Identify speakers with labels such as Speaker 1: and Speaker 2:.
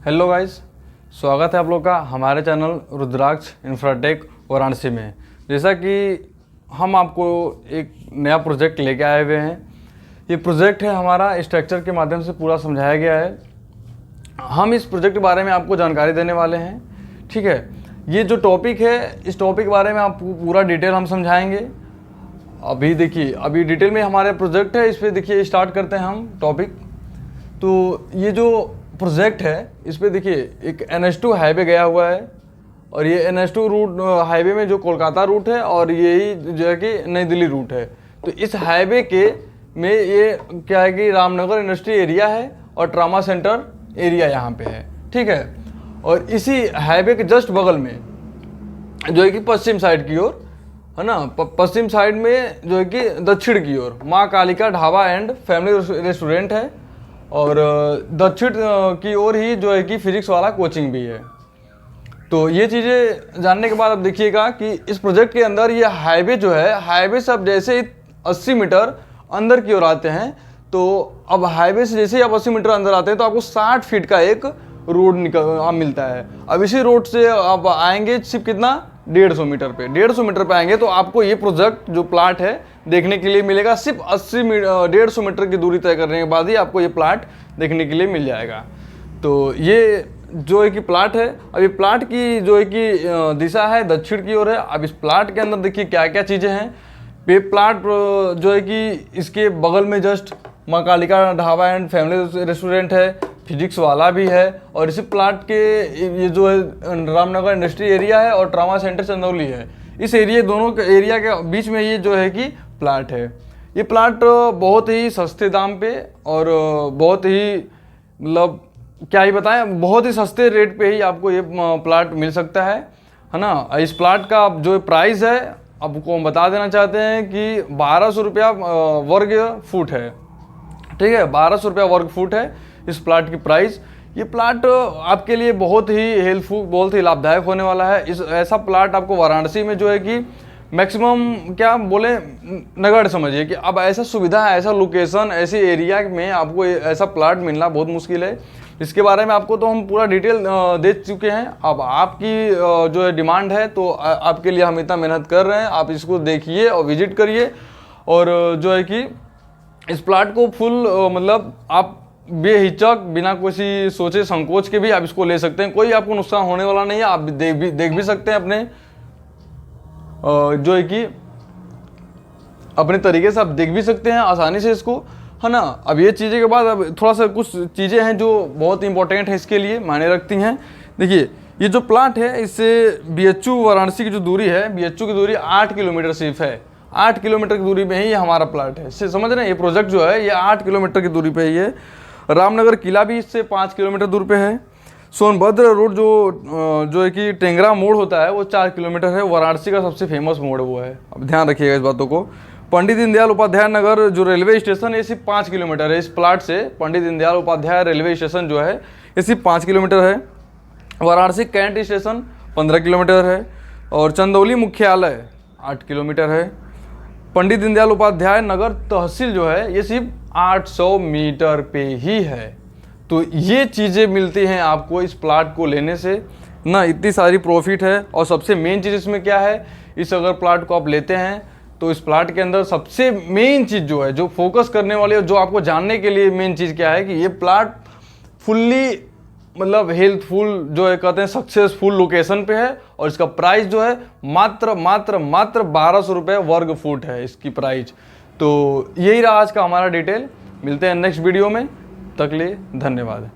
Speaker 1: Hello guys, स्वागत है आप लोग का हमारे चैनल रुद्राक्ष इंफ्राटेक वाराणसी में। जैसा कि हम आपको एक नया प्रोजेक्ट लेके आए हुए हैं। ये प्रोजेक्ट है हमारा स्ट्रक्चर के माध्यम से पूरा समझाया गया है। हम इस प्रोजेक्ट के बारे में आपको जानकारी देने वाले हैं। ठीक है, ये जो टॉपिक है इस टॉपिक के बारे में आपको पूरा डिटेल हम समझाएंगे। अभी देखिए, अभी डिटेल में हमारे प्रोजेक्ट है, इस पर देखिए स्टार्ट करते हैं हम टॉपिक। तो ये जो प्रोजेक्ट है इस पे देखिए एक NH2 हाईवे गया हुआ है और ये NH2 रूट हाईवे में जो कोलकाता रूट है और यही जो है कि नई दिल्ली रूट है। तो इस हाईवे के में ये क्या है कि रामनगर इंडस्ट्री एरिया है और ट्रामा सेंटर एरिया यहाँ पे है। ठीक है, और इसी हाईवे के जस्ट बगल में जो है कि पश्चिम साइड की ओर है ना, पश्चिम साइड में जो है कि दक्षिण की ओर माँ Kalika dhaba and family restaurant है और दक्षिण की ओर ही जो है कि फिजिक्स वाला कोचिंग भी है। तो ये चीज़ें जानने के बाद अब देखिएगा कि इस प्रोजेक्ट के अंदर ये हाईवे जो है, हाईवे से अब जैसे 80 मीटर अंदर की ओर आते हैं तो अब हाईवे से जैसे ही आप 80 मीटर अंदर आते हैं तो आपको 60 फीट का एक रोड मिलता है। अब इसी रोड से आप आएंगे सिर्फ कितना 150 मीटर पे, 150 मीटर पे आएंगे तो आपको ये प्रोजेक्ट जो प्लाट है देखने के लिए मिलेगा। सिर्फ 150 मीटर की दूरी तय करने के बाद ही आपको ये प्लाट देखने के लिए मिल जाएगा। तो ये जो है कि प्लाट है, अब ये प्लाट की जो है कि दिशा है दक्षिण की ओर है। अब इस प्लाट के अंदर देखिए क्या क्या चीज़ें हैं। ये प्लाट जो है कि इसके बगल में जस्ट माँ Kalika dhaba and family restaurant है, फिजिक्स वाला भी है और इसी प्लाट के ये जो है रामनगर इंडस्ट्री एरिया है और ट्रामा सेंटर चंदौली है। इस एरिया दोनों के एरिया के बीच में ये जो है कि प्लाट है। ये प्लाट बहुत ही सस्ते दाम पे और बहुत ही मतलब क्या ही बताएं, बहुत ही सस्ते रेट पे ही आपको ये प्लाट मिल सकता है ना। इस प्लाट का जो प्राइस है आपको हम बता देना चाहते हैं कि 1200 रुपया वर्ग फुट है। ठीक है, 1200 रुपया वर्ग फुट है इस प्लाट की प्राइस। ये प्लाट आपके लिए बहुत ही हेल्पफुल, बहुत ही लाभदायक होने वाला है। इस ऐसा प्लाट आपको वाराणसी में जो है कि मैक्सिमम क्या बोले नगड़ समझिए कि अब ऐसा सुविधा है, ऐसा लोकेशन, ऐसे एरिया में आपको ऐसा प्लाट मिलना बहुत मुश्किल है। इसके बारे में आपको तो हम पूरा डिटेल दे चुके हैं। अब आपकी जो है डिमांड है तो आपके लिए हम इतना मेहनत कर रहे हैं। आप इसको देखिए और विजिट करिए और जो है कि इस प्लाट को फुल मतलब आप बेहिचक बिना किसी सोचे संकोच के भी आप इसको ले सकते हैं। कोई आपको नुकसान होने वाला नहीं है। आप देख भी सकते हैं अपने जो है कि अपने तरीके से आप देख भी सकते हैं आसानी से इसको, है ना। अब ये चीज़ें के बाद अब थोड़ा सा कुछ चीज़ें हैं जो बहुत इंपॉर्टेंट है, इसके लिए मायने रखती हैं। देखिए ये जो प्लाट है इससे BHU वाराणसी की जो दूरी है, BHU की दूरी 8 किलोमीटर सिर्फ है। 8 किलोमीटर की दूरी में ही हमारा प्लाट है। इससे समझ रहे हैं, ये प्रोजेक्ट जो है ये 8 किलोमीटर की दूरी पे ही है। रामनगर किला भी इससे 5 किलोमीटर दूर पे है। सोनभद्र रोड जो है कि टेंगरा मोड़ होता है वो 4 किलोमीटर है। वाराणसी का सबसे फेमस मोड़ वो है, अब ध्यान रखिएगा इस बातों को। पंडित दीनदयाल उपाध्याय नगर जो रेलवे स्टेशन है ये सिर्फ 5 किलोमीटर है। इस प्लाट से पंडित दीनदयाल उपाध्याय रेलवे स्टेशन जो है ये सिर्फ 5 किलोमीटर है। वाराणसी कैंट स्टेशन 15 किलोमीटर है और चंदौली मुख्यालय 8 किलोमीटर है। पंडित दीनदयाल उपाध्याय नगर तहसील जो है ये सिर्फ 800 मीटर पे ही है। तो ये चीज़ें मिलती हैं आपको इस प्लाट को लेने से ना, इतनी सारी प्रॉफिट है। और सबसे मेन चीज़ इसमें क्या है, इस अगर प्लाट को आप लेते हैं तो इस प्लाट के अंदर सबसे मेन चीज़ जो है, जो फोकस करने वाली और जो आपको जानने के लिए मेन चीज़ क्या है कि ये प्लाट फुल्ली मतलब हेल्थफुल जो है कहते हैं सक्सेसफुल लोकेशन पे है और इसका प्राइस जो है मात्र 1200 रुपये वर्ग फुट है इसकी प्राइस। तो यही रहा आज का हमारा डिटेल। मिलते हैं नेक्स्ट वीडियो में, तक लिए धन्यवाद।